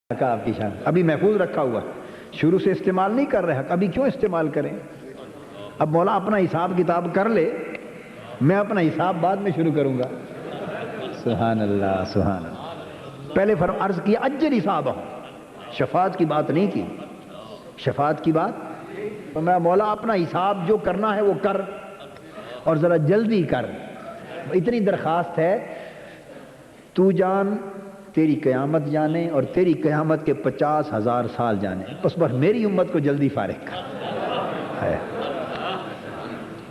کا آپ کی شان ابھی محفوظ رکھا ہوا، شروع سے استعمال نہیں کر رہا، ابھی کیوں استعمال کریں؟ اب مولا اپنا حساب کتاب کر لے، میں اپنا حساب بعد میں شروع کروں گا۔ سبحان اللہ سبحان اللہ۔ پہلے عرض کیا اجل حساب، شفاعت کی بات نہیں کی، شفاعت کی بات تو میں مولا اپنا حساب جو کرنا ہے وہ کر، اور ذرا جلدی کر۔ اتنی درخواست ہے، تو جان تیری قیامت جانے اور تیری قیامت کے 50,000 سال جانے، بس میری امت کو جلدی فارغ کر۔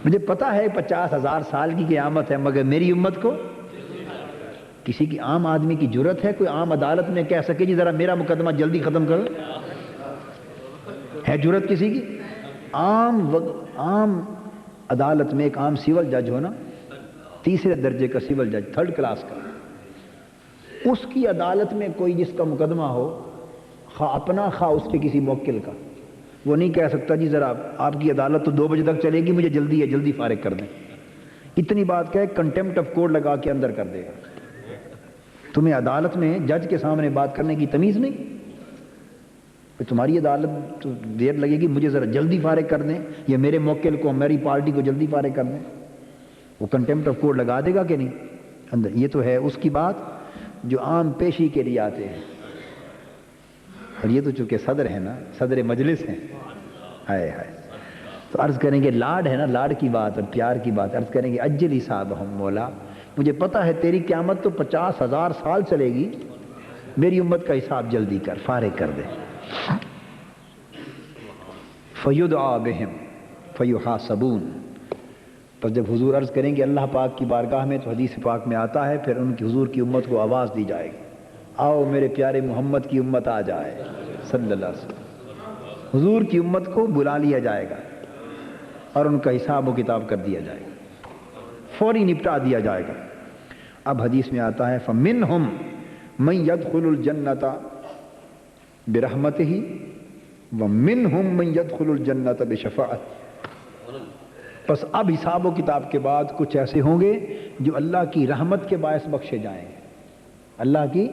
مجھے پتا ہے 50,000 سال کی قیامت ہے، مگر میری امت کو، کسی کی عام آدمی کی جرت ہے کوئی عام عدالت میں کہہ سکے جی ذرا میرا مقدمہ جلدی ختم کرو؟ ہے جرت کسی کی؟ عام عدالت میں ایک عام سول جج ہونا، تیسرے درجے کا سول جج، تھرڈ کلاس کا، اس کی عدالت میں کوئی جس کا مقدمہ ہو، خواہ اپنا خواہ اس کے کسی موکل کا، وہ نہیں کہہ سکتا جی ذرا آپ کی عدالت تو 2 بجے تک چلے گی، مجھے جلدی ہے جلدی فارغ کر دیں۔ اتنی بات کہے کنٹمپٹ آف کورٹ لگا کے اندر کر دے گا۔ تمہیں عدالت میں جج کے سامنے بات کرنے کی تمیز نہیں؟ تمہاری عدالت تو دیر لگے گی، مجھے ذرا جلدی فارغ کر دیں، یا میرے موکل کو میری پارٹی کو جلدی فارغ کر دیں، وہ کنٹمپٹ آف کورٹ لگا دے گا کہ نہیں اندر؟ یہ تو ہے اس کی بات جو عام پیشی کے لیے آتے ہیں، اور یہ تو چونکہ صدر ہے نا، صدر مجلس ہیں، ہائے ہائے، تو عرض کریں گے لاڈ ہے نا، لاڈ کی بات اور پیار کی بات، عرض کریں گے اجل حساب ہم مولا، مجھے پتا ہے تیری قیامت تو 50,000 سال چلے گی، میری امت کا حساب جلدی کر، فارغ کر دے۔ فیدعا بہم فیحاسبون، پس جب حضور عرض کریں گے اللہ پاک کی بارگاہ میں، تو حدیث پاک میں آتا ہے پھر ان کی حضور کی امت کو آواز دی جائے گی، آؤ میرے پیارے محمد کی امت آ جائے صلی اللہ علیہ وسلم۔ حضور کی امت کو بلا لیا جائے گا اور ان کا حساب و کتاب کر دیا جائے گا، فوری نپٹا دیا جائے گا۔ اب حدیث میں آتا ہے فَمِنْهُمْ مَنْ يَدْخُلُ الْجَنَّةَ بِرَحْمَتِهِ وَمِنْهُمْ مَنْ يَدْخُلُ الْجَنَّةَ بِشَفَاعَتِهِ۔ پس اب حساب و کتاب کے بعد کچھ ایسے ہوں گے جو اللہ کی رحمت کے باعث بخشے جائیں گے، اللہ کی،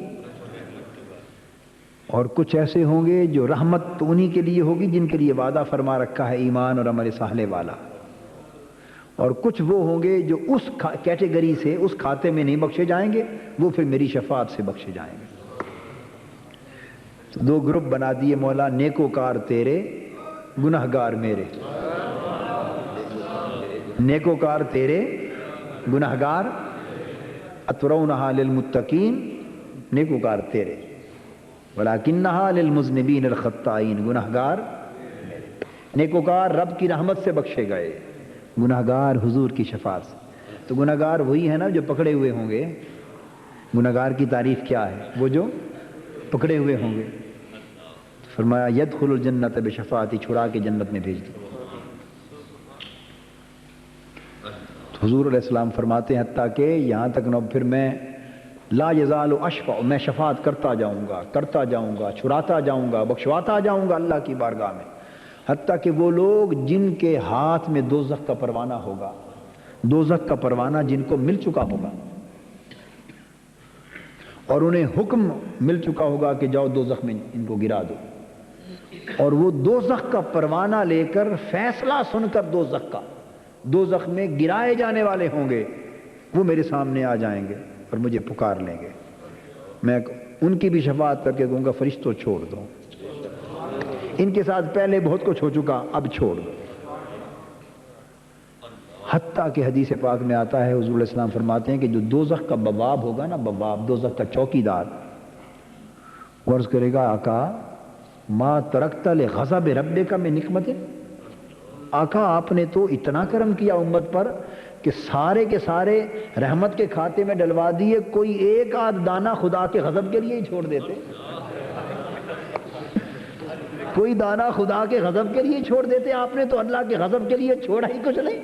اور کچھ ایسے ہوں گے جو رحمت تو انہی کے لیے ہوگی جن کے لیے وعدہ فرما رکھا ہے ایمان اور عمل صالح والا، اور کچھ وہ ہوں گے جو اس کیٹیگری سے اس کھاتے میں نہیں بخشے جائیں گے، وہ پھر میری شفاعت سے بخشے جائیں گے۔ تو 2 گروپ بنا دیے مولا، نیکوکار تیرے گناہگار میرے، نیکوکار تیرے گناہگار، اترونہا للمتقین، نیکوکار تیرے، ولیکنہا للمذنبین الخطائین، گناہگار میرے۔ نیکوکار رب کی رحمت سے بخشے گئے، گناہگار حضور کی شفاعت سے۔ تو گناہگار وہی ہے نا جو پکڑے ہوئے ہوں گے، گناہگار کی تعریف کیا ہے؟ وہ جو پکڑے ہوئے ہوں گے۔ فرمایا یدخل الجنت بشفاعتی، چھڑا کے جنت میں بھیج دیا۔ حضور علیہ السلام فرماتے ہیں حتیٰ کہ یہاں تک نہ پھر میں لا یزال اشفع، میں شفاعت کرتا جاؤں گا، چھڑاتا جاؤں گا، بخشواتا جاؤں گا اللہ کی بارگاہ میں، حتیٰ کہ وہ لوگ جن کے ہاتھ میں دوزخ کا پروانہ ہوگا، دوزخ کا پروانہ جن کو مل چکا ہوگا اور انہیں حکم مل چکا ہوگا کہ جاؤ دوزخ میں ان کو گرا دو، اور وہ دوزخ کا پروانہ لے کر فیصلہ سن کر دوزخ میں گرائے جانے والے ہوں گے، وہ میرے سامنے آ جائیں گے اور مجھے پکار لیں گے، میں ان کی بھی شفاعت کر کے کہوں گا فرشتوں چھوڑ دو، ان کے ساتھ پہلے بہت کچھ ہو چکا اب چھوڑ دو۔ حتیٰ کہ حدیث پاک میں آتا ہے حضور علیہ السلام فرماتے ہیں کہ جو دوزخ کا بواب ہوگا نا، بواب دوزخ کا چوکیدار، وہ عرض کرے گا آقا ما ترکت لغضب ربک من نقمت، آقا آپ نے تو اتنا کرم کیا امت پر کہ سارے کے سارے رحمت کے کھاتے میں ڈلوا دیے، کوئی ایک آدھ دانہ خدا کے غضب کے لیے ہی چھوڑ دیتے، کوئی دانہ خدا کے غضب کے لیے چھوڑ دیتے، آپ نے تو اللہ کے غضب کے لیے چھوڑا ہی کچھ نہیں۔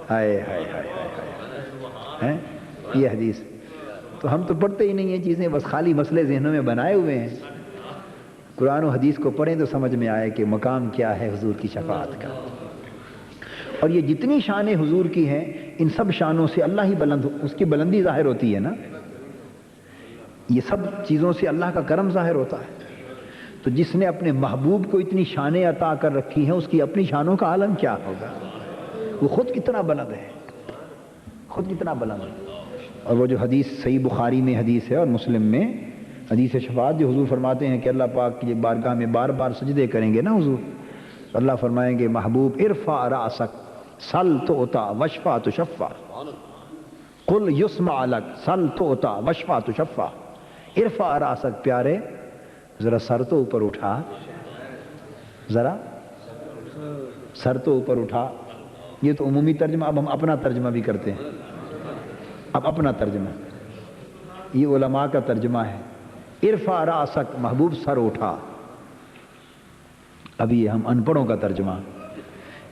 ہائے ہائے ہائے ہائے، یہ حدیث تو ہم تو پڑھتے ہی نہیں ہیں چیزیں، بس خالی مسئلے ذہنوں میں بنائے ہوئے ہیں۔ قرآن و حدیث کو پڑھیں تو سمجھ میں آئے کہ مقام کیا ہے حضور کی شفاعت کا، اور یہ جتنی شانیں حضور کی ہیں ان سب شانوں سے اللہ ہی بلند، اس کی بلندی ظاہر ہوتی ہے نا۔ یہ سب چیزوں سے اللہ کا کرم ظاہر ہوتا ہے۔ تو جس نے اپنے محبوب کو اتنی شانیں عطا کر رکھی ہیں، اس کی اپنی شانوں کا عالم کیا ہوگا؟ وہ خود کتنا بلند ہے، خود کتنا بلند ہے۔ اور وہ جو حدیث صحیح بخاری میں حدیث ہے اور مسلم میں حدیث شفاعت، جو حضور فرماتے ہیں کہ اللہ پاک کی بارگاہ میں بار بار سجدے کریں گے نا حضور، تو اللہ فرمائیں گے محبوب ارفع رأسک سل تؤطا واشفع تشفع، قل یسمع لک سل تؤطا واشفع تشفع۔ ارفع رأسک، پیارے ذرا سر تو اوپر اٹھا، ذرا سر تو اوپر اٹھا۔ یہ تو عمومی ترجمہ، اب ہم اپنا ترجمہ بھی کرتے ہیں، اب اپنا ترجمہ، یہ علماء کا ترجمہ ہے۔ ارفع رأسک، محبوب سر اٹھا۔ اب یہ ہم ان پڑھوں کا ترجمہ،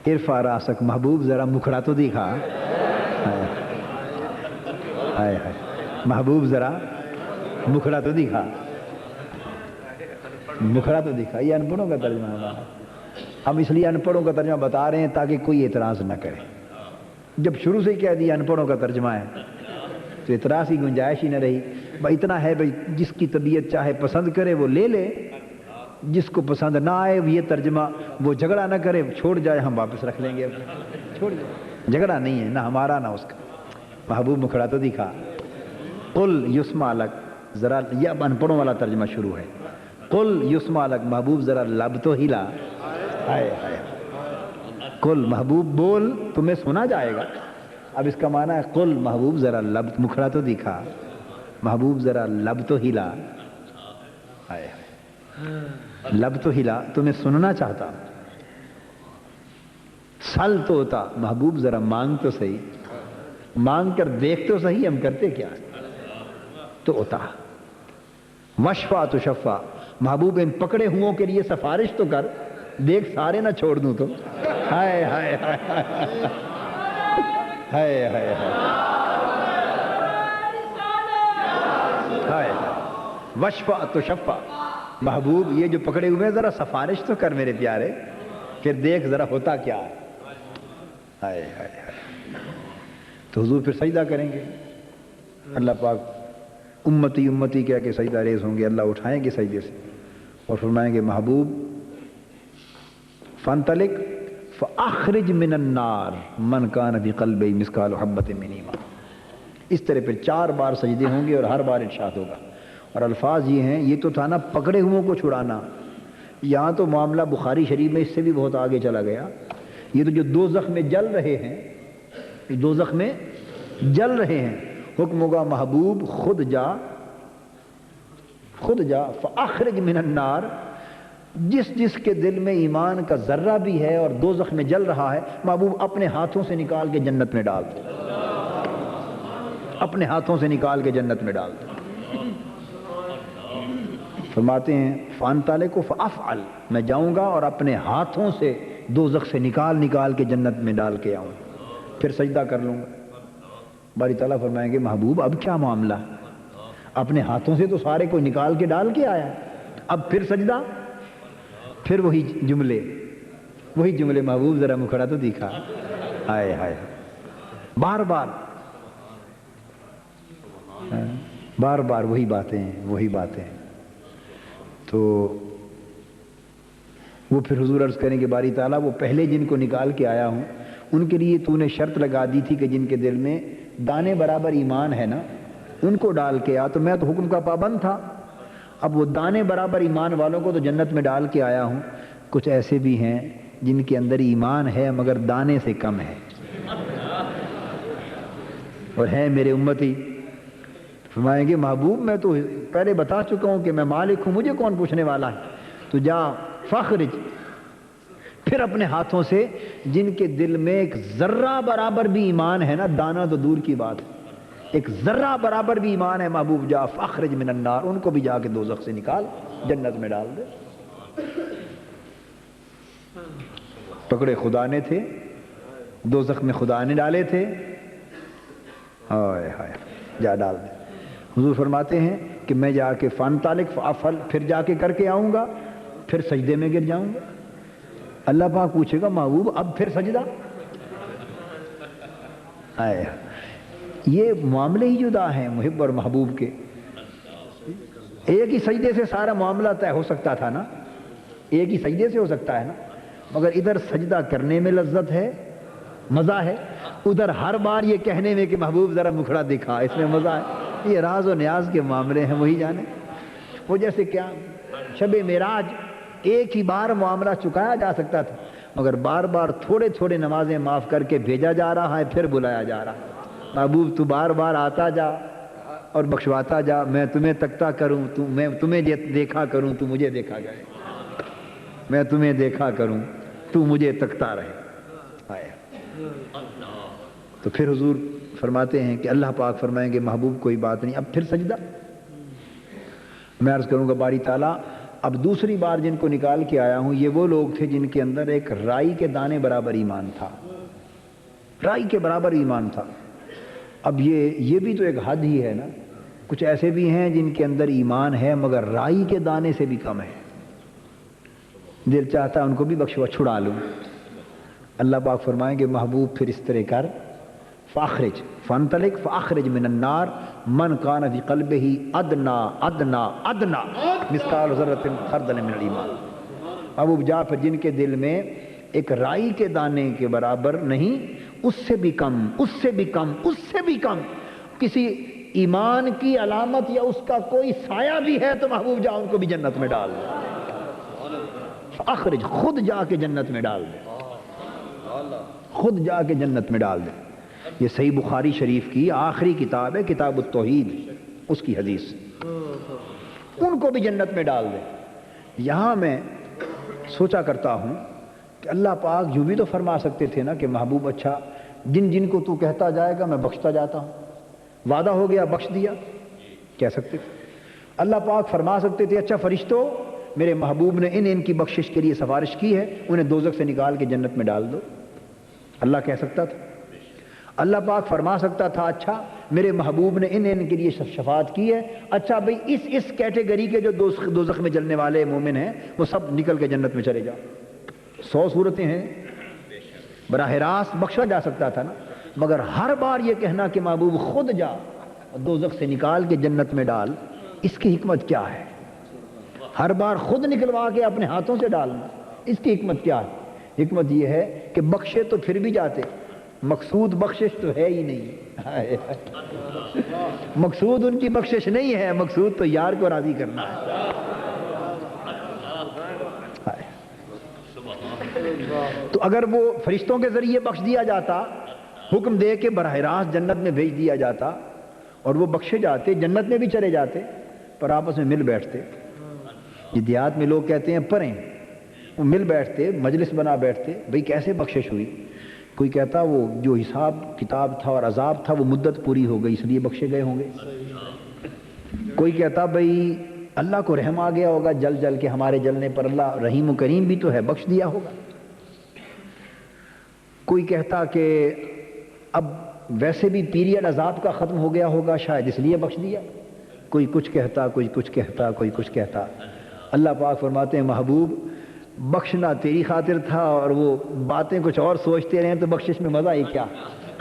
ارفع رأسک، محبوب ذرا مکھڑا تو دکھا۔ ہائے ہائے، محبوب ذرا مکھڑا تو دکھا، مکھڑا تو دکھا۔ یہ ان پڑھوں کا ترجمہ ہے ہمارا۔ ہم اس لیے ان پڑھوں کا ترجمہ بتا رہے ہیں تاکہ کوئی اعتراض نہ کرے۔ جب شروع سے ہی کہہ دیا ان پڑھوں کا ترجمہ ہے تو اعتراض کی گنجائش ہی نہ رہی۔ بھائی اتنا ہے، بھائی جس کی طبیعت چاہے پسند کرے وہ لے لے، جس کو پسند نہ آئے یہ ترجمہ وہ جھگڑا نہ کرے، چھوڑ جائے، ہم واپس رکھ لیں گے، چھوڑ جائے، جھگڑا نہیں ہے، نہ ہمارا نہ اس کا۔ محبوب مکھڑا تو دکھا۔ قل یسمع لک، ذرا، یہ اب ان پڑھوں والا ترجمہ شروع ہے۔ قل یسمع لک، محبوب ذرا لب تو ہلا۔ ہائے ہائے، قل، محبوب بول، تمہیں سنا جائے گا۔ اب اس کا معنی ہے قل، محبوب ذرا لب، مکھڑا تو دکھا، محبوب ذرا لب تو ہلا۔ ہائے ہائے، لب تو ہلا، تمہیں سننا چاہتا۔ سل تو ہوتا، محبوب ذرا مانگ تو صحیح، مانگ کر دیکھ تو صحیح ہم کرتے کیا تو ہوتا۔ وشفع تو شفع، محبوب ان پکڑے ہوں کے لیے سفارش تو کر، دیکھ سارے نہ چھوڑ دوں تو۔ ہائے ہائے ہائے ہائے ہائے، وشفع تو شفع، محبوب یہ جو پکڑے ہوئے ذرا سفارش تو کر میرے پیارے، پھر دیکھ ذرا ہوتا کیا ہے۔ ہائے ہائے ہائے، تو حضور پھر سجدہ کریں گے، اللہ پاک امتی امتی کہہ کے سجدہ ریز ہوں گے، اللہ اٹھائیں گے سجدے سے اور فرمائیں گے محبوب فانطلق فاخرج من النار من کان فی قلبہ مثقال حبۃ من ایمان۔ اس طرح پھر 4 بار سجدے ہوں گے اور ہر بار ارشاد ہوگا، اور الفاظ یہ ہیں، یہ تو تھا نا پکڑے ہوئوں کو چھڑانا، یہاں تو معاملہ بخاری شریف میں اس سے بھی بہت آگے چلا گیا۔ یہ تو جو دوزخ میں جل رہے ہیں، دوزخ میں جل رہے ہیں، حکم ہوگا محبوب خود جا، خود جا، فاخرج من النار، جس جس کے دل میں ایمان کا ذرہ بھی ہے اور دوزخ میں جل رہا ہے، محبوب اپنے ہاتھوں سے نکال کے جنت میں ڈال دو، اپنے ہاتھوں سے نکال کے جنت میں ڈال دو۔ فرماتے ہیں فانطلق فافعل، میں جاؤں گا اور اپنے ہاتھوں سے دوزخ سے نکال کے جنت میں ڈال کے آؤں، پھر سجدہ کر لوں گا۔ باری تعالیٰ فرمائیں گے محبوب اب کیا معاملہ، اپنے ہاتھوں سے تو سارے کو نکال کے ڈال کے آیا، اب پھر سجدہ، پھر وہی جملے محبوب ذرا مکھڑا تو دکھا۔ ہائے ہائے، بار بار وہی باتیں۔ تو وہ پھر حضور عرض کریں کہ باری تعالیٰ وہ پہلے جن کو نکال کے آیا ہوں ان کے لیے تو نے شرط لگا دی تھی کہ جن کے دل میں دانے برابر ایمان ہے نا ان کو ڈال کے آ، تو میں تو حکم کا پابند تھا، اب وہ دانے برابر ایمان والوں کو تو جنت میں ڈال کے آیا ہوں، کچھ ایسے بھی ہیں جن کے اندر ایمان ہے مگر دانے سے کم ہے اور ہے میرے امتی۔ فرمائیں گے محبوب میں تو پہلے بتا چکا ہوں کہ میں مالک ہوں، مجھے کون پوچھنے والا ہے، تو جا فاخرج، پھر اپنے ہاتھوں سے جن کے دل میں ایک ذرہ برابر بھی ایمان ہے نا، دانا تو دور کی بات ہے، ایک ذرہ برابر بھی ایمان ہے، محبوب جا فاخرج من النار، ان کو بھی جا کے دوزخ سے نکال جنت میں ڈال دے۔ پکڑے خدا نے تھے، دوزخ میں خدا نے ڈالے تھے، ہائے ہائے، جا ڈال دے۔ حضور فرماتے ہیں کہ میں جا کے فانطلق فافعل، پھر جا کے کر کے آؤں گا، پھر سجدے میں گر جاؤں گا۔ اللہ پاک پوچھے گا محبوب اب پھر سجدہ، آئے، یہ معاملے ہی جدا ہیں محب اور محبوب کے، ایک ہی سجدے سے سارا معاملہ طے ہو سکتا تھا نا، ایک ہی سجدے سے ہو سکتا ہے نا، مگر ادھر سجدہ کرنے میں لذت ہے، مزہ ہے، ادھر ہر بار یہ کہنے میں کہ محبوب ذرا مکھڑا دکھا، اس میں مزہ ہے۔ یہ راز و نیاز کے معاملے ہیں، وہی جانے۔ وہ جیسے کیا شب معراج ایک ہی بار معاملہ چکایا جا سکتا تھا، مگر بار بار تھوڑے تھوڑے نمازیں معاف کر کے بھیجا جا رہا ہے، پھر بلایا جا رہا ہے، محبوب تو بار بار آتا جا اور بخشواتا جا، میں تمہیں تکتا کروں، میں تمہیں دیکھا کروں، تو مجھے دیکھا جائے، میں تمہیں دیکھا کروں، تو مجھے تکتا رہے۔ آیا تو پھر حضور فرماتے ہیں کہ اللہ پاک فرمائیں گے محبوب کوئی بات نہیں، اب پھر سجدہ۔ میں عرض کروں گا باری تعالیٰ اب دوسری بار جن کو نکال کے آیا ہوں، یہ وہ لوگ تھے جن کے اندر ایک رائی کے دانے برابر ایمان تھا، رائی کے برابر ایمان تھا۔ اب یہ بھی تو ایک حد ہی ہے نا، کچھ ایسے بھی ہیں جن کے اندر ایمان ہے مگر رائی کے دانے سے بھی کم ہے، دل چاہتا ہے ان کو بھی بخشوا چھڑا لوں۔ اللہ پاک فرمائیں گے محبوب پھر اس طرح کر، فاخرج فانطلق فاخرج من النار من کان فی قلبہ ادنا ادنا ادنا مثقال ذرۃ خردل من الایمان۔ محبوب جا پھر جن کے دل میں ایک رائی کے دانے کے برابر نہیں، اس سے بھی کم، اس سے بھی کم، اس سے بھی کم کسی ایمان کی علامت یا اس کا کوئی سایہ بھی ہے تو محبوب جا ان کو بھی جنت میں ڈال دے، فاخرج خود جا کے جنت میں ڈال دے، خود جا کے جنت میں ڈال دے۔ یہ صحیح بخاری شریف کی آخری کتاب ہے، کتاب التوحید، اس کی حدیث، ان کو بھی جنت میں ڈال دے۔ یہاں میں سوچا کرتا ہوں کہ اللہ پاک یوں بھی تو فرما سکتے تھے نا کہ محبوب اچھا جن جن کو تو کہتا جائے گا میں بخشتا جاتا ہوں، وعدہ ہو گیا بخش دیا، کہہ سکتے تھے۔ اللہ پاک فرما سکتے تھے اچھا فرشتوں میرے محبوب نے ان کی بخشش کے لیے سفارش کی ہے، انہیں دوزخ سے نکال کے جنت میں ڈال دو، اللہ کہہ سکتا تھا۔ اللہ پاک فرما سکتا تھا اچھا میرے محبوب نے ان کے لیے شفاعت کی ہے، اچھا بھئی اس کیٹیگری کے جو دوزخ میں جلنے والے مومن ہیں وہ سب نکل کے جنت میں چلے جاؤ۔ 100 صورتیں ہیں، براہ راست بخشا جا سکتا تھا نا، مگر ہر بار یہ کہنا کہ محبوب خود جا دوزخ سے نکال کے جنت میں ڈال، اس کی حکمت کیا ہے؟ ہر بار خود نکلوا کے اپنے ہاتھوں سے ڈالنا، اس کی حکمت کیا ہے؟ حکمت یہ ہے کہ بخشے تو پھر بھی جاتے، مقصود بخشش تو ہے ہی نہیں، مقصود ان کی بخشش نہیں ہے، مقصود تو یار کو راضی کرنا ہے۔ تو اگر وہ فرشتوں کے ذریعے بخش دیا جاتا، حکم دے کے براہ راست جنت میں بھیج دیا جاتا اور وہ بخشے جاتے، جنت میں بھی چلے جاتے، پر آپس میں مل بیٹھتے۔ یہ دیہات میں لوگ کہتے ہیں پریں، وہ مل بیٹھتے، مجلس بنا بیٹھتے، بھئی کیسے بخشش ہوئی؟ کوئی کہتا وہ جو حساب کتاب تھا اور عذاب تھا وہ مدت پوری ہو گئی اس لیے بخشے گئے ہوں گے، کوئی کہتا بھئی اللہ کو رحم آ گیا ہوگا جل جل کے، ہمارے جلنے پر اللہ رحیم و کریم بھی تو ہے، بخش دیا ہوگا۔ کوئی کہتا کہ اب ویسے بھی پیریڈ عذاب کا ختم ہو گیا ہوگا شاید اس لیے بخش دیا، کوئی کچھ کہتا، کوئی کچھ کہتا، کوئی کچھ کہتا۔ اللہ پاک فرماتے ہیں محبوب بخشنا تیری خاطر تھا اور وہ باتیں کچھ اور سوچتے رہیں تو بخشش میں مزہ ہی کیا؟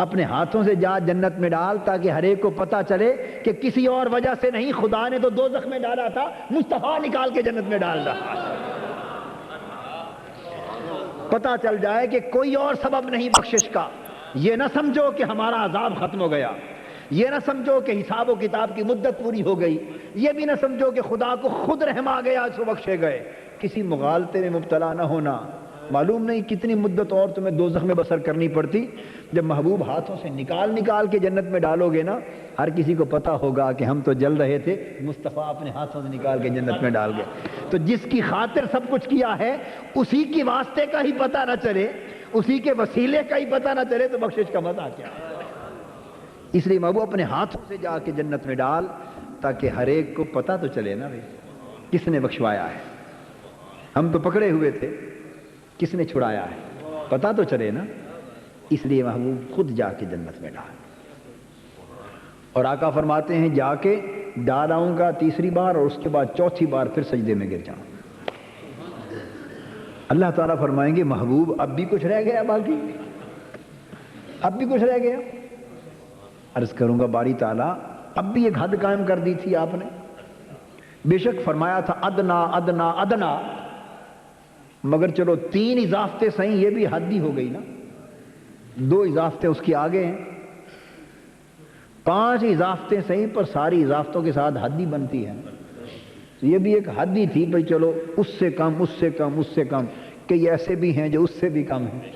اپنے ہاتھوں سے جا جنت میں ڈال تاکہ ہر ایک کو پتہ چلے کہ کسی اور وجہ سے نہیں، خدا نے تو دوزخ میں ڈالا تھا، مصطفیٰ نکال کے جنت میں ڈال رہا، پتہ چل جائے کہ کوئی اور سبب نہیں بخشش کا۔ یہ نہ سمجھو کہ ہمارا عذاب ختم ہو گیا، یہ نہ سمجھو کہ حساب و کتاب کی مدت پوری ہو گئی، یہ بھی نہ سمجھو کہ خدا کو خود رحم آ گیا سو بخشے گئے۔ کسی مغالطے میں مبتلا نہ ہونا، معلوم نہیں کتنی مدت اور تمہیں دوزخ میں بسر کرنی پڑتی، جب محبوب ہاتھوں سے نکال کے جنت میں ڈالو گے نا، ہر کسی کو پتا ہوگا کہ ہم تو جل رہے تھے، مصطفیٰ اپنے ہاتھوں سے نکال کے جنت میں ڈال گئے۔ تو جس کی خاطر سب کچھ کیا ہے اسی کی واسطے کا ہی پتہ نہ چلے، اسی کے وسیلے کا ہی پتہ نہ چلے تو بخشش کا مزہ کیا ہے؟ اس لیے محبوب اپنے ہاتھوں سے جا کے جنت میں ڈال تاکہ ہر ایک کو پتہ تو چلے نا بھائی کس نے بخشوایا ہے۔ ہم تو پکڑے ہوئے تھے، کس نے چھڑایا ہے پتہ تو چلے نا، اس لیے محبوب خود جا کے جنت میں ڈال۔ اور آقا فرماتے ہیں جا کے ڈال آؤں گا تیسری بار اور اس کے بعد چوتھی بار پھر سجدے میں گر جاؤں۔ اللہ تعالیٰ فرمائیں گے محبوب اب بھی کچھ رہ گیا، باقی اب بھی کچھ رہ گیا؟ عرض کروں گا باری تعالیٰ اب بھی ایک حد قائم کر دی تھی آپ نے، بے شک فرمایا تھا ادنا ادنا ادنا، مگر چلو 3 اضافتے صحیح، یہ بھی حد ہی ہو گئی نا، 2 اضافتے اس کی آگے ہیں، 5 اضافتے صحیح پر ساری اضافتوں کے ساتھ حد ہی بنتی ہے، یہ بھی ایک حد ہی تھی بھائی چلو اس سے کم اس سے کم اس سے کم، کہ یہ ایسے بھی ہیں جو اس سے بھی کم ہیں۔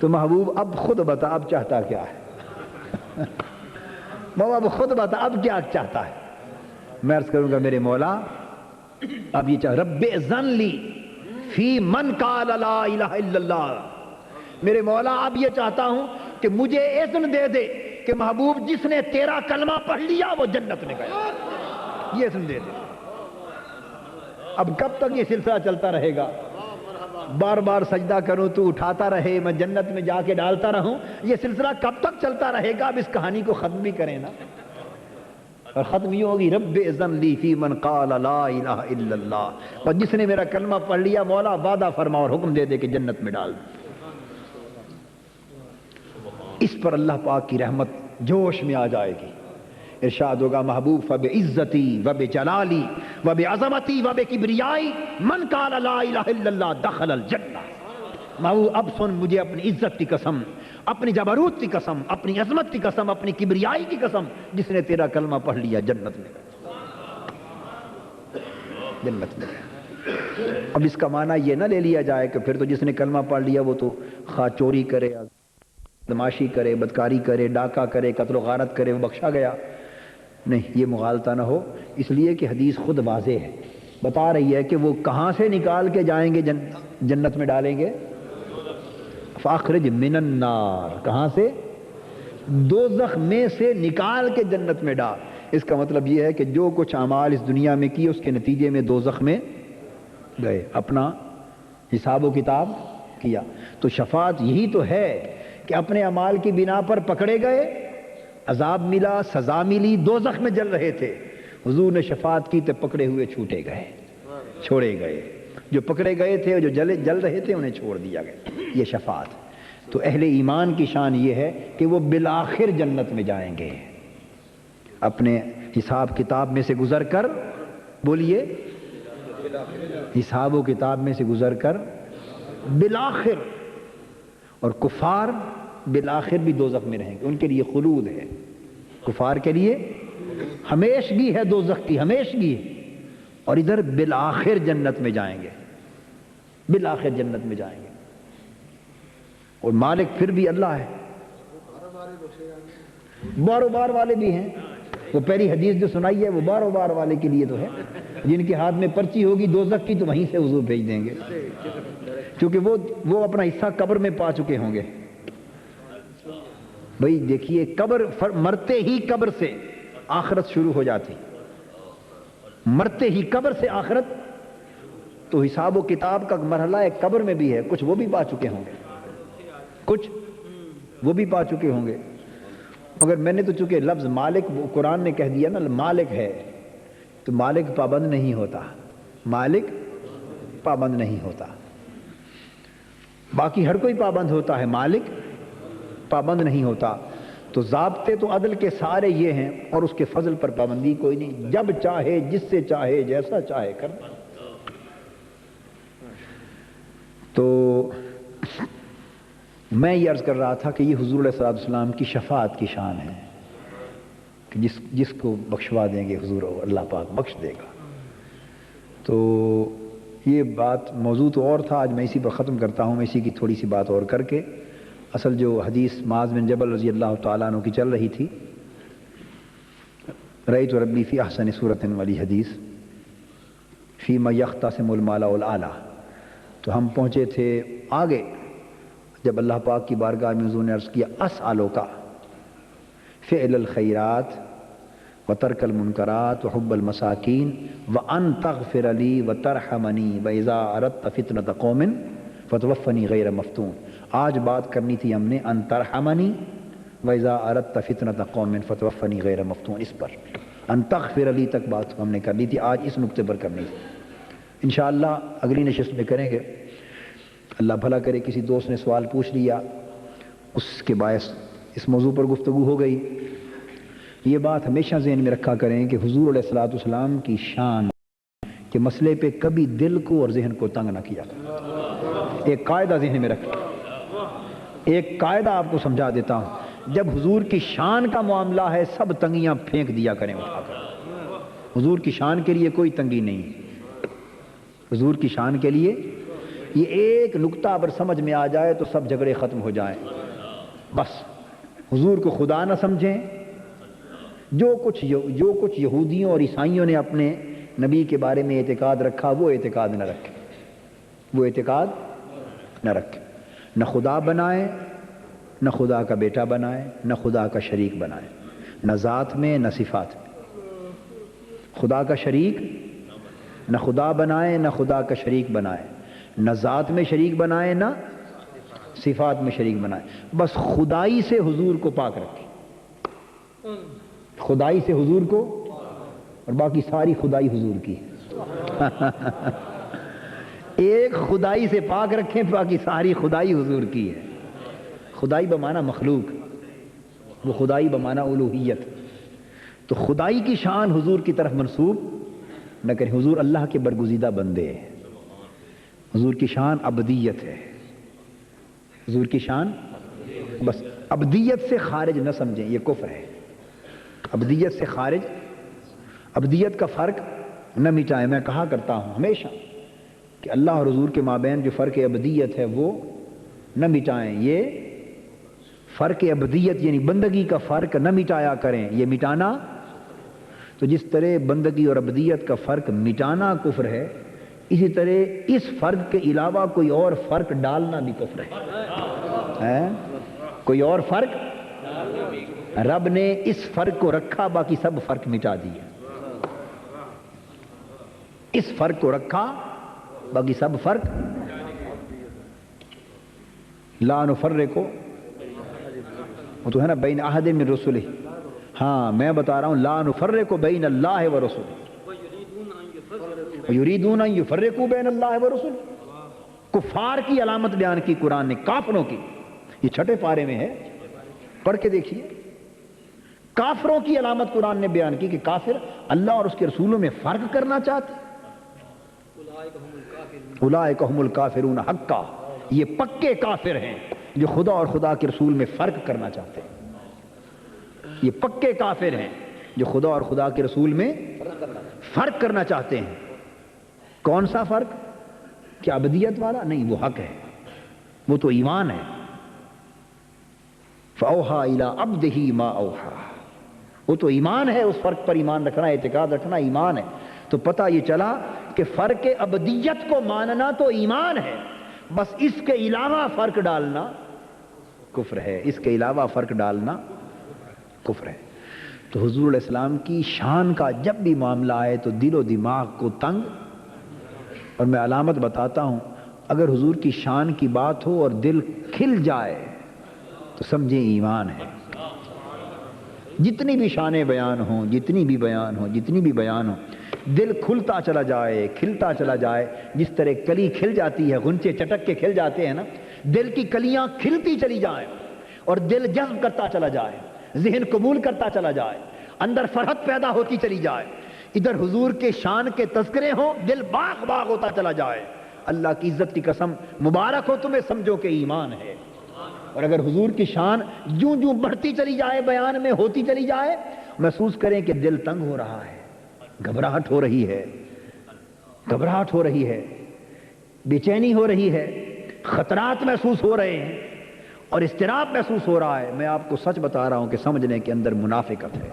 تو محبوب اب خود بتا اب چاہتا کیا ہے؟ محبوب اب خود بتا اب کیا چاہتا ہے؟ میں عرض کروں گا میرے مولا اب یہ چاہ رب اذن لی فی من قال لا الہ الا اللہ، میرے مولا اب یہ چاہتا ہوں کہ مجھے اذن دے دے کہ محبوب جس نے تیرا کلمہ پڑھ لیا وہ جنت میں گیا، یہ اذن دے دے۔ اب کب تک یہ سلسلہ چلتا رہے گا؟ بار بار سجدہ کروں تو اٹھاتا رہے، میں جنت میں جا کے ڈالتا رہوں، یہ سلسلہ کب تک چلتا رہے گا؟ اب اس کہانی کو ختم بھی کریں نا، اور ختم یہ ہوگی رب اذن لی فی من قال لا الہ الا اللہ، اور جس نے میرا کلمہ پڑھ لیا مولا وعدہ فرما اور حکم دے دے کہ جنت میں ڈال دے۔ اس پر اللہ پاک کی رحمت جوش میں آ جائے گی، ارشاد ہوگا محبوب فبعزتی وبجلالی وبعظمتی وبکبریائی من قال لا الہ الا اللہ دخل الجنہ۔ محبوب اب سن، مجھے اپنی عزت کی قسم، اپنی جبروت کی قسم، اپنی عظمت کی قسم، اپنی کبریائی کی قسم، جس نے تیرا کلمہ پڑھ لیا جنت میں، جنت میں۔ اب اس کا معنی یہ نہ لے لیا جائے کہ پھر تو جس نے کلمہ پڑھ لیا وہ تو خواہ چوری کرے، بدماشی کرے، بدکاری کرے، ڈاکہ کرے، قتل و غارت کرے وہ بخشا گیا، نہیں، یہ مغالطہ نہ ہو، اس لیے کہ حدیث خود واضح ہے، بتا رہی ہے کہ وہ کہاں سے نکال کے جائیں گے جنت میں ڈالیں گے؟ فاخرج من النار، کہاں سے؟ دوزخ میں سے نکال کے جنت میں ڈال۔ اس کا مطلب یہ ہے کہ جو کچھ اعمال اس دنیا میں کیے اس کے نتیجے میں دوزخ میں گئے، اپنا حساب و کتاب کیا۔ تو شفاعت یہی تو ہے کہ اپنے اعمال کی بنا پر پکڑے گئے، عذاب ملا، سزا ملی، دوزخ میں جل رہے تھے، حضور نے شفاعت کی تو پکڑے ہوئے چھوٹے گئے، چھوڑے گئے، جو پکڑے گئے تھے اور جو جل رہے تھے انہیں چھوڑ دیا گیا، یہ شفاعت۔ تو اہل ایمان کی شان یہ ہے کہ وہ بالآخر جنت میں جائیں گے، اپنے حساب کتاب میں سے گزر کر، بولیے، حساب و کتاب میں سے گزر کر بالآخر، اور کفار بالآخر بھی دوزخ میں رہیں گے، ان کے لیے خلود ہے، کفار کے لیے ہمیشگی ہے دوزخ کی، ہمیشگی، اور ادھر بالآخر جنت میں جائیں گے، بالآخر جنت میں جائیں گے، اور مالک پھر بھی اللہ ہے، بارو بار والے بھی ہیں، وہ پہلی حدیث جو سنائی ہے وہ بارو بار والے کے لیے تو ہے، جن کے ہاتھ میں پرچی ہوگی دوزخ کی تو وہیں سے حضور بھیج دیں گے، کیونکہ وہ اپنا حصہ قبر میں پا چکے ہوں گے۔ بھئی دیکھیے قبر، مرتے ہی قبر سے آخرت شروع ہو جاتی، مرتے ہی قبر سے آخرت، تو حساب و کتاب کا مرحلہ ایک قبر میں بھی ہے، کچھ وہ بھی پا چکے ہوں گے، کچھ وہ بھی پا چکے ہوں گے، مگر میں نے تو چونکہ لفظ مالک قرآن نے کہہ دیا نا مالک ہے، تو مالک پابند نہیں ہوتا، مالک پابند نہیں ہوتا، باقی ہر کوئی پابند ہوتا ہے، مالک پابند نہیں ہوتا۔ تو ضابطے تو عدل کے سارے یہ ہیں، اور اس کے فضل پر پابندی کوئی نہیں، جب چاہے جس سے چاہے جیسا چاہے کر۔ تو میں یہ عرض کر رہا تھا کہ یہ حضور علیہ السلام کی شفاعت کی شان ہے کہ جس کو بخشوا دیں گے حضور اللہ پاک بخش دے گا۔ تو یہ بات موضوع تو اور تھا، آج میں اسی پر ختم کرتا ہوں، میں اسی کی تھوڑی سی بات اور کر کے، اصل جو حدیث معاذ بن جبل رضی اللہ تعالیٰ عنہ کی چل رہی تھی، رأیت ربی فی احسن صورت والی حدیث، فیما یختصم المال والاعلیٰ، تو ہم پہنچے تھے آگے جب اللہ پاک کی بارگاہ میں حضور نے عرض کیا اسألک فعل الخیرات وترک المنکرات وحب المساکین وان تغفر لی وترحمنی واذا اردت فتنة قوم فتوفنی غیر مفتون۔ آج بات کرنی تھی ہم نے ان ترحمنی واذا اردت فتنة قوم فتوفنی غیر مفتون، اس پر ان تغفر لی تک بات ہم نے کر لی تھی، آج اس نقطے پر کرنی تھی، انشاءاللہ اگلی نشست میں کریں گے۔ اللہ بھلا کرے کسی دوست نے سوال پوچھ لیا، اس کے باعث اس موضوع پر گفتگو ہو گئی، یہ بات ہمیشہ ذہن میں رکھا کریں کہ حضور علیہ الصلوۃ والسلام کی شان کے مسئلے پہ کبھی دل کو اور ذہن کو تنگ نہ کیا کریں۔ ایک قاعدہ ذہن میں رکھیں، ایک قاعدہ آپ کو سمجھا دیتا ہوں، جب حضور کی شان کا معاملہ ہے سب تنگیاں پھینک دیا کریں اٹھا کر۔ حضور کی شان کے لیے کوئی تنگی نہیں، حضور کی شان کے لیے یہ ایک نقطہ اگر سمجھ میں آ جائے تو سب جھگڑے ختم ہو جائیں۔ بس حضور کو خدا نہ سمجھیں، جو کچھ یہودیوں اور عیسائیوں نے اپنے نبی کے بارے میں اعتقاد رکھا وہ اعتقاد نہ رکھیں، وہ اعتقاد نہ رکھیں، نہ خدا بنائیں، نہ خدا کا بیٹا بنائیں، نہ خدا کا شریک بنائیں، نہ ذات میں نہ صفات میں۔ خدا کا شریک نہ خدا بنائیں، نہ خدا کا شریک بنائیں، نہ ذات میں شریک بنائیں، نہ صفات میں شریک بنائیں۔ بس خدائی سے حضور کو پاک رکھیں، خدائی سے حضور کو، اور باقی ساری خدائی حضور کی ہے۔ ایک خدائی سے پاک رکھیں، باقی ساری خدائی حضور کی ہے۔ خدائی بمعنی مخلوق، وہ خدائی بمعنی الوہیت۔ تو خدائی کی شان حضور کی طرف منسوب نہ کریں، حضور اللہ کے برگزیدہ بندے ہیں، حضور کی شان ابدیت ہے، حضور کی شان بس ابدیت سے خارج نہ سمجھیں، یہ کفر ہے۔ ابدیت سے خارج، ابدیت کا فرق نہ مٹائیں۔ میں کہا کرتا ہوں ہمیشہ کہ اللہ اور حضور کے مابین جو فرق ابدیت ہے وہ نہ مٹائیں۔ یہ فرق ابدیت یعنی بندگی کا فرق نہ مٹایا کریں، یہ مٹانا، تو جس طرح بندگی اور ابدیت کا فرق مٹانا کفر ہے، اسی طرح اس فرق کے علاوہ کوئی اور فرق ڈالنا بھی کفر ہے۔ کوئی اور فرق، رب نے اس فرق کو رکھا، باقی سب فرق مٹا دیے۔ اس فرق کو رکھا، باقی سب فرق، لا نفرق، وہ تو ہے نا بین احد من رسلہ، ہاں میں بتا رہا ہوں لا نفرق بین اللہ و رسلہ، یریدون ان یفرقوا بین اللہ و رسلہ۔ کفار کی علامت بیان کی قرآن نے، کافروں کی، یہ چھٹے پارے میں ہے، پڑھ کے دیکھیے۔ کافروں کی علامت قرآن نے بیان کی کہ کافر اللہ اور اس کے رسولوں میں فرق کرنا چاہتے، اولئک هم الکافرون حقا، یہ پکے کافر ہیں جو خدا اور خدا کے رسول میں فرق کرنا چاہتے ہیں۔ یہ پکے کافر ہیں جو خدا اور خدا کے رسول میں فرق کرنا چاہتے ہیں۔ کون سا فرق؟ کیا ابدیت والا؟ نہیں، وہ حق ہے، وہ تو ایمان ہے۔ فَأَوْحَىٰ إِلَىٰ عَبْدِهِ مَا أَوْحَىٰ، وہ تو ایمان ہے، اس فرق پر ایمان رکھنا، اعتقاد رکھنا ایمان ہے۔ تو پتہ یہ چلا کہ فرق ابدیت کو ماننا تو ایمان ہے، بس اس کے علاوہ فرق ڈالنا کفر ہے، اس کے علاوہ فرق ڈالنا کفر ہے۔ تو حضور علیہ السلام کی شان کا جب بھی معاملہ آئے تو دل و دماغ کو تنگ، اور میں علامت بتاتا ہوں، اگر حضور کی شان کی بات ہو اور دل کھل جائے تو سمجھیں ایمان ہے۔ جتنی بھی شانیں بیان ہوں، جتنی بھی بیان ہوں، جتنی بھی بیان ہوں، دل کھلتا چلا جائے، کھلتا چلا جائے، جس طرح کلی کھل جاتی ہے، غنچے چٹک کے کھل جاتے ہیں نا، دل کی کلیاں کھلتی چلی جائیں اور دل جذب کرتا چلا جائے، ذہن قبول کرتا چلا جائے، اندر فرحت پیدا ہوتی چلی جائے، ادھر حضور کے شان کے تذکرے ہوں، دل باغ باغ ہوتا چلا جائے، اللہ کی عزت کی قسم مبارک ہو تمہیں، سمجھو کہ ایمان ہے۔ اور اگر حضور کی شان جوں جوں بڑھتی چلی جائے، بیان میں ہوتی چلی جائے، محسوس کریں کہ دل تنگ ہو رہا ہے، گھبراہٹ ہو رہی ہے، گھبراہٹ ہو رہی ہے، بے چینی ہو رہی ہے، خطرات محسوس ہو رہے ہیں اور اضطراب محسوس ہو رہا ہے، میں آپ کو سچ بتا رہا ہوں کہ سمجھ لیں کہ اندر منافقت ہے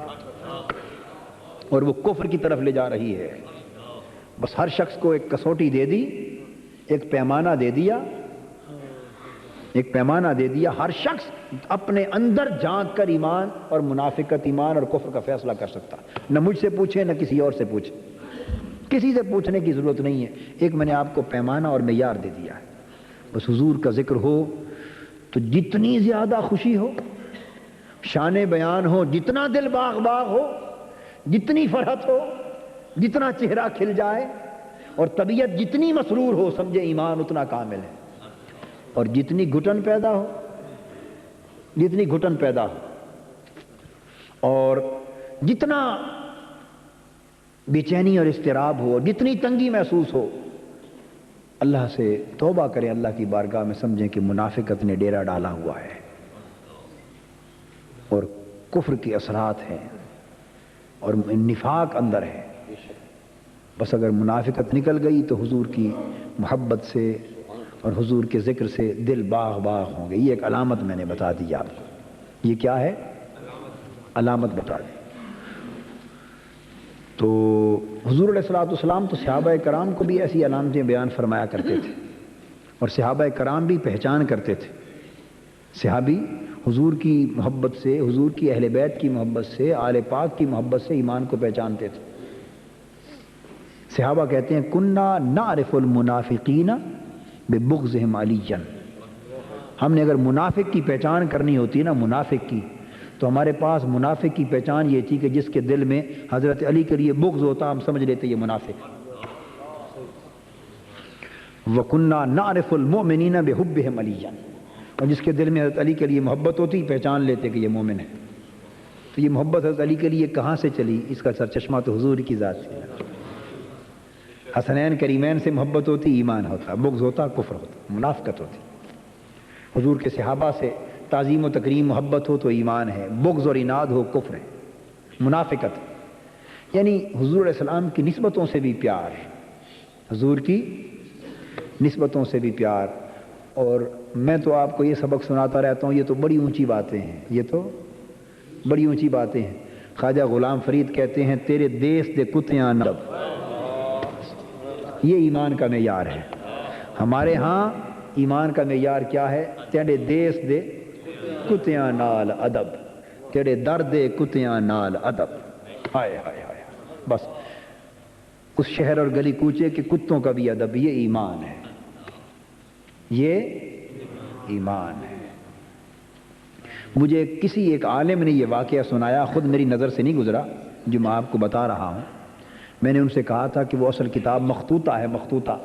اور وہ کفر کی طرف لے جا رہی ہے۔ بس ہر شخص کو ایک کسوٹی دے دی، ایک پیمانہ دے دیا، ایک پیمانہ دے دیا، ہر شخص اپنے اندر جھانک کر ایمان اور منافقت، ایمان اور کفر کا فیصلہ کر سکتا، نہ مجھ سے پوچھے نہ کسی اور سے پوچھے، کسی سے پوچھنے کی ضرورت نہیں ہے، ایک میں نے آپ کو پیمانہ اور معیار دے دیا ہے۔ بس حضور کا ذکر ہو تو جتنی زیادہ خوشی ہو، شان بیان ہو جتنا دل باغ باغ ہو، جتنی فرحت ہو، جتنا چہرہ کھل جائے، اور طبیعت جتنی مسرور ہو، سمجھے ایمان اتنا کامل ہے۔ اور جتنی گھٹن پیدا ہو، جتنی گھٹن پیدا ہو اور جتنا بے چینی اور اضطراب ہو، جتنی تنگی محسوس ہو، اللہ سے توبہ کریں، اللہ کی بارگاہ میں، سمجھیں کہ منافقت نے ڈیرا ڈالا ہوا ہے اور کفر کے اثرات ہیں اور نفاق اندر ہے۔ بس اگر منافقت نکل گئی تو حضور کی محبت سے اور حضور کے ذکر سے دل باغ باغ ہوں گے۔ یہ ایک علامت میں نے بتا دی آپ کو۔ یہ کیا ہے؟ علامت بتا دی۔ تو حضور علیہ الصلوۃ والسلام تو صحابہ کرام کو بھی ایسی علامتیں بیان فرمایا کرتے تھے اور صحابہ کرام بھی پہچان کرتے تھے۔ صحابی حضور کی محبت سے، حضور کی اہل بیت کی محبت سے، آل پاک کی محبت سے ایمان کو پہچانتے تھے۔ صحابہ کہتے ہیں کننا نعرف المنافقین ببغضهم علیًا، ہم نے اگر منافق کی پہچان کرنی ہوتی نا، منافق کی، تو ہمارے پاس منافق کی پہچان یہ تھی کہ جس کے دل میں حضرت علی کے لیے بغض ہوتا ہم سمجھ لیتے یہ منافق۔ وَكُنَّا نَعْرِفُ الْمُؤْمِنِينَ بِحُبِّهِمْ عَلِيًّا، اور جس کے دل میں حضرت علی کے لیے محبت ہوتی پہچان لیتے کہ یہ مومن ہے۔ تو یہ محبت حضرت علی کے لیے کہاں سے چلی؟ اس کا سرچشمہ تو حضور کی ذات سے۔ حسنین کریمین سے محبت ہوتی ایمان ہوتا، بغض ہوتا کفر ہوتا، منافقت ہوتی۔ حضور کے صحابہ سے تعظیم و تکریم محبت ہو تو ایمان ہے، بغض اور عناد ہو کفر ہے، منافقت ہے۔ یعنی حضور علیہ السلام کی نسبتوں سے بھی پیار، حضور کی نسبتوں سے بھی پیار۔ اور میں تو آپ کو یہ سبق سناتا رہتا ہوں، یہ تو بڑی اونچی باتیں ہیں، یہ تو بڑی اونچی باتیں ہیں۔ خواجہ غلام فرید کہتے ہیں تیرے دیس دے کتیاں نب، یہ ایمان کا معیار ہے۔ ہمارے ہاں ایمان کا معیار کیا ہے؟ تیرے دیس دے کتیاں نال ادب، تیرے در دے کتیاں نال ادب۔ ہائے ہائے ہائے، بس اس شہر اور گلی کوچے کے کتوں کا بھی ادب، یہ ایمان ہے، یہ ایمان ہے۔ مجھے کسی ایک عالم نے یہ واقعہ سنایا، خود میری نظر سے نہیں گزرا جو میں آپ کو بتا رہا ہوں۔ میں نے ان سے کہا تھا کہ وہ اصل کتاب مخطوطہ ہے، مخطوطہ،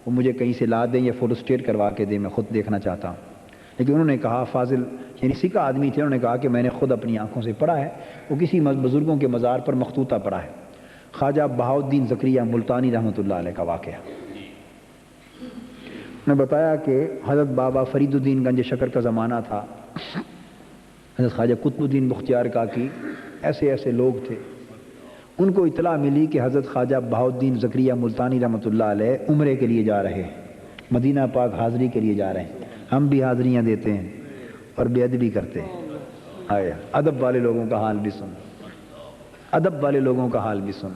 وہ مجھے کہیں سے لا دیں یا فوٹو اسٹیٹ کروا کے دیں، میں خود دیکھنا چاہتا ہوں۔ لیکن انہوں نے کہا، فاضل یعنی سکہ آدمی تھے، انہوں نے کہا کہ میں نے خود اپنی آنکھوں سے پڑھا ہے، وہ کسی بزرگوں کے مزار پر مخطوطہ پڑھا ہے، خواجہ بہاؤالدین زکریا ملتانی رحمۃ اللہ علیہ کا واقعہ۔ نے بتایا کہ حضرت بابا فرید الدین گنج شکر کا زمانہ تھا، حضرت خواجہ قطب الدین بختیار کاکی، ایسے ایسے لوگ تھے۔ ان کو اطلاع ملی کہ حضرت خواجہ بہاؤالدین زکریا ملتانی رحمۃ اللہ علیہ عمرے کے لیے جا رہے ہیں، مدینہ پاک حاضری کے لیے جا رہے ہیں۔ ہم بھی حاضریاں دیتے ہیں اور بے ادبی کرتے ہیں۔ آیا ادب والے لوگوں کا حال بھی سن، ادب والے لوگوں کا حال بھی سن۔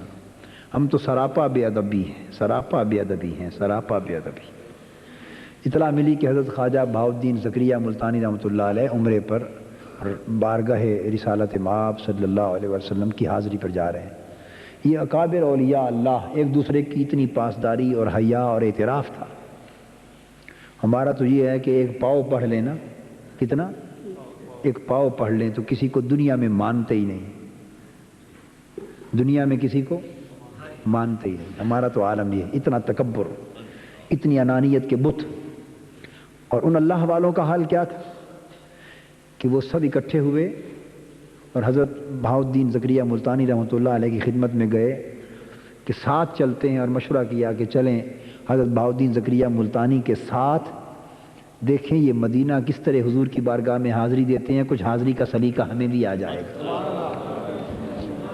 ہم تو سراپا بے ادبی ہیں، سراپا بے ادبی ہیں، سراپا بے ادبی۔ اطلاع ملی کہ حضرت خواجہ بہاؤالدین زکریا ملتانی رحمۃ اللہ علیہ عمرے پر بارگاہ رسالت مآب صلی اللہ علیہ وسلم کی حاضری پر جا رہے ہیں۔ یہ اکابر اولیاء اللہ ایک دوسرے کی اتنی پاسداری اور حیا اور اعتراف تھا۔ ہمارا تو یہ ہے کہ ایک پاؤ پڑھ لینا، کتنا؟ ایک پاؤ پڑھ لیں تو کسی کو دنیا میں مانتے ہی نہیں، دنیا میں کسی کو مانتے ہی نہیں۔ ہمارا تو عالم یہ، اتنا تکبر، اتنی انانیت کے بت۔ اور ان اللہ والوں کا حال کیا تھا کہ وہ سب اکٹھے ہوئے اور حضرت بہاؤالدین زکریا ملتانی رحمۃ اللہ علیہ کی خدمت میں گئے کہ ساتھ چلتے ہیں، اور مشورہ کیا کہ چلیں حضرت بہاؤالدین زکریا ملتانی کے ساتھ، دیکھیں یہ مدینہ کس طرح حضور کی بارگاہ میں حاضری دیتے ہیں، کچھ حاضری کا سلیقہ ہمیں بھی آ جائے گا۔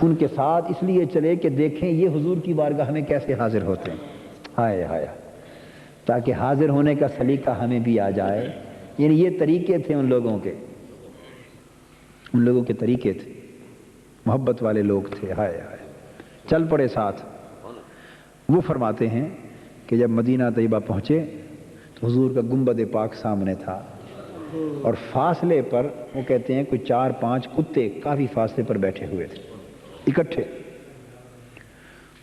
ان کے ساتھ اس لیے چلے کہ دیکھیں یہ حضور کی بارگاہ میں کیسے حاضر ہوتے ہیں، ہائے ہائے، تاکہ حاضر ہونے کا سلیقہ ہمیں بھی آ جائے۔ یعنی یہ طریقے تھے ان لوگوں کے، ان لوگوں کے طریقے تھے، محبت والے لوگ تھے، ہائے ہائے، چل پڑے ساتھ۔ وہ فرماتے ہیں کہ جب مدینہ طیبہ پہنچے تو حضور کا گنبد پاک سامنے تھا، اور فاصلے پر وہ کہتے ہیں کوئی 4-5 کتے کافی فاصلے پر بیٹھے ہوئے تھے اکٹھے۔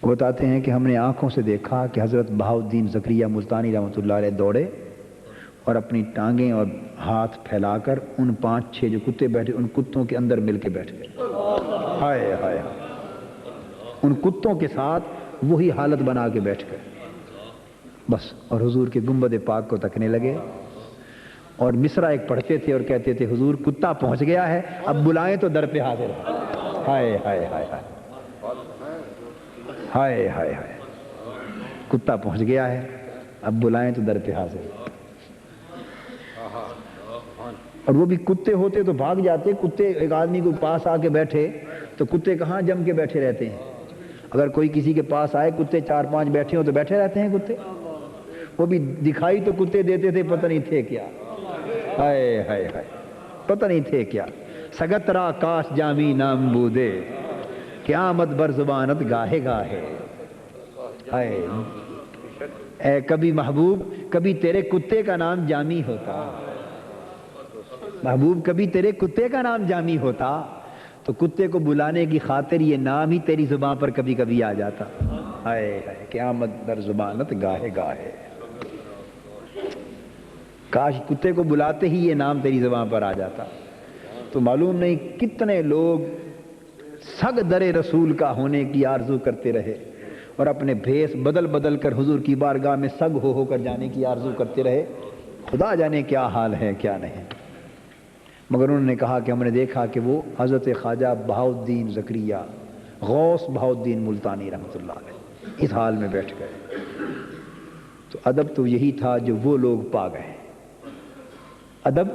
وہ بتاتے ہیں کہ ہم نے آنکھوں سے دیکھا کہ حضرت بہاؤالدین زکریا ملتانی رحمۃ اللہ علیہ دوڑے اور اپنی ٹانگیں اور ہاتھ پھیلا کر ان 5-6 جو کتے بیٹھے ان کتوں کے اندر مل کے بیٹھ گئے، ہائے ہائے، ان کتوں کے ساتھ وہی حالت بنا کے بیٹھ گئے بس، اور حضور کے گنبد پاک کو تکنے لگے، اور مصرع ایک پڑھتے تھے اور کہتے تھے حضور کتا پہنچ گیا ہے، اب بلائیں تو در پہ حاضر ہے۔ ہائے ہائے ہائے ہائے ہائے ہائے ہائے، کتا پہنچ گیا ہے، اب بلائیں تو در پہ حاضر۔ اور وہ بھی کتے ہوتے تو بھاگ جاتے، کتے ایک آدمی کو پاس آ کے بیٹھے تو کتے کہاں جم کے بیٹھے رہتے ہیں، اگر کوئی کسی کے پاس آئے کتے 4-5 بیٹھے ہوں تو بیٹھے رہتے ہیں کتے، وہ بھی دکھائی تو کتے دیتے تھے، پتہ نہیں تھے کیا، ہائے ہائے ہائے، پتہ نہیں تھے کیا۔ سگت را کاش جامی نام بودے، قیامت بر زبانت گاہے گاہے، ہائے اے کبھی محبوب کبھی تیرے کتے کا نام جامی ہوتا، محبوب کبھی تیرے کتے کا نام جامی ہوتا تو کتے کو بلانے کی خاطر یہ نام ہی تیری زبان پر کبھی کبھی آ جاتا، ہائے ہائے قیامت بر زبانت گاہے گاہے، کاش کتے کو بلاتے ہی یہ نام تیری زبان پر آ جاتا۔ تو معلوم نہیں کتنے لوگ سگ در رسول کا ہونے کی آرزو کرتے رہے اور اپنے بھیس بدل بدل کر حضور کی بارگاہ میں سگ ہو کر جانے کی آرزو کرتے رہے، خدا جانے کیا حال ہے کیا نہیں، مگر انہوں نے کہا کہ ہم نے دیکھا کہ وہ حضرت خواجہ بہاؤالدین زکریا غوث بہاؤالدین ملتانی رحمۃ اللہ علیہ اس حال میں بیٹھ گئے۔ تو ادب تو یہی تھا جو وہ لوگ پا گئے، ادب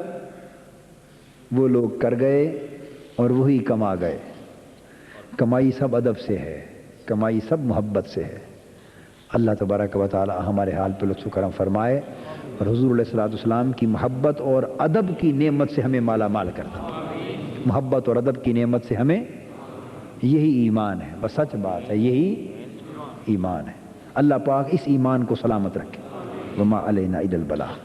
وہ لوگ کر گئے اور وہی کما گئے، کمائی سب ادب سے ہے، کمائی سب محبت سے ہے۔ اللہ تبارک و تعالی ہمارے حال پہ لطف و کرم فرمائے اور حضور علیہ الصلوۃ والسلام کی محبت اور ادب کی نعمت سے ہمیں مالا مال کر دے، محبت اور ادب کی نعمت سے ہمیں، یہی ایمان ہے، بس سچ بات ہے، یہی ایمان ہے۔ اللہ پاک اس ایمان کو سلامت رکھے، وما علینا الا البلاغ۔